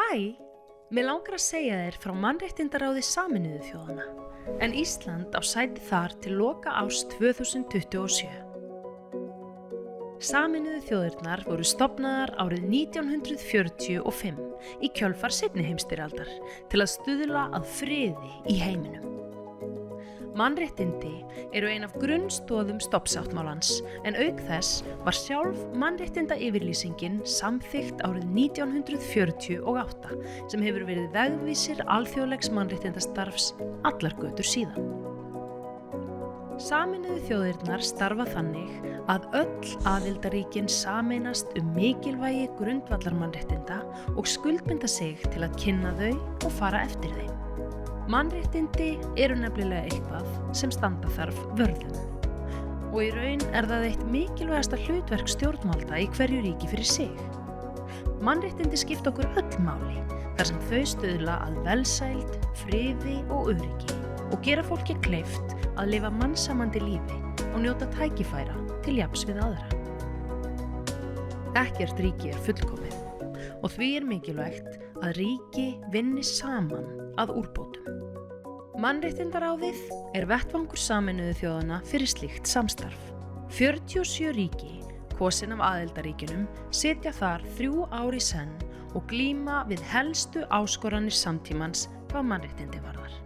Hæ, mig langar að segja þér frá Mannréttindaráði Sameinuðu þjóðanna, en Ísland á sæti þar til loka árs 2027. Sameinuðu þjóðirnar voru stofnaðar árið 1945 í kjölfar seinni heimsstyrjaldar til að stuðla að friði í heiminum. Mannréttindi eru ein af grunnstoðum stofnsáttmálans, en auk þess var sjálf mannréttindayfirlýsingin samþykkt árið 1948 sem hefur verið vegvísir alþjóðlegs mannréttindastarfs allar götur síðan. Sameinuðu þjóðirnar starfa þannig að öll aðildarríkin sameinast mikilvægi grundvallarmannréttinda og skuldbinda sig til að kynna þau og fara eftir þeim. Mannréttindi eru nefnilega eitthvað sem standa þarf vörðum. Og í raun það eitt mikilvægasta hlutverk stjórnvalda í hverju ríki fyrir sig. Mannréttindi skipta okkur öll máli, þar sem þau stuðla að velsæld, friði og öryggi og gera fólki kleift að lifa mannsæmandi lífi og njóta tækifæra til jafns við aðra. Ekkert ríki fullkomið og því mikilvægt að ríki vinni saman að úrbótum. Mannréttindaráðið vettvangur Sameinuðu þjóðanna fyrir slíkt samstarf. 47 ríki, kosin af aðildarríkjunum, sitja þar 3 ár í senn og glíma við helstu áskoranir samtímans hvað mannréttindi varðar.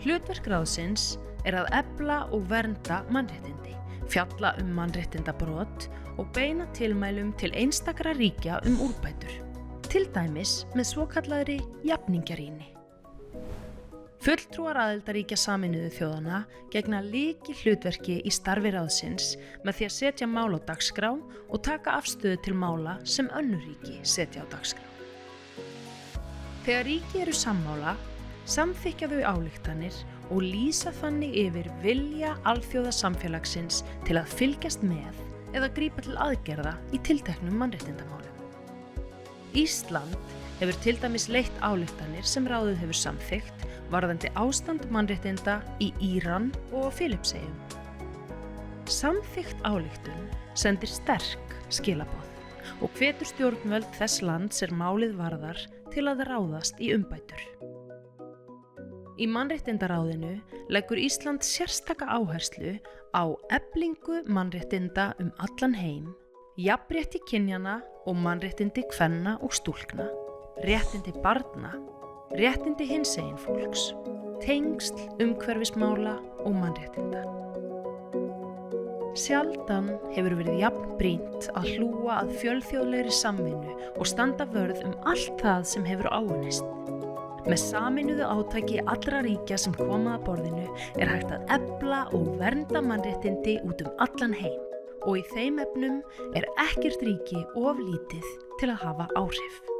Hlutverk ráðsins að efla og vernda mannréttindi, fjalla mannréttindabrot og beina tilmælum til einstakra ríkja úrbætur, til dæmis með svokallaðri jafningjarýni. Fulltrúar aðildarríkja Sameinuðu þjóðanna gegna lykilhlutverki í starfi ráðsins með því að setja mál á dagskrá og taka afstöðu til mála sem önnur ríki setja á dagskrá. Þegar ríki eru sammála, samþykkja þau ályktanir og lýsa þannig yfir vilja alþjóðasamfélagsins til að fylgjast með eða grípa til aðgerða í tilteknum mannréttindamálum. Ísland hefur til dæmis leitt ályktanir sem ráðið hefur samþykkt varðandi ástand mannréttinda í Íran og Filippseyjum. Samþykkt ályktun sendir sterk skilaboð og hvetur stjórnvöld þess lands málið varðar til að ráðast í umbætur. Í Mannréttindaráðinu leggur Ísland sérstaka áherslu á eflingu mannréttinda allan heim, jafnrétti kynjanna og mannréttindi kvenna og stúlkna, réttindi barna, réttindi hinsegin fólks, tengsl umhverfismála og mannréttinda. Sjaldan hefur verið jafn brýnt að hlúa að fjölþjóðlegri samvinnu og standa vörð allt það sem hefur áunnist. Með sameinuðu átaki allra ríkja sem koma að borðinu hægt að efla og vernda mannréttindi allan heim og í þeim efnum ekkert ríki of lítið til að hafa áhrif.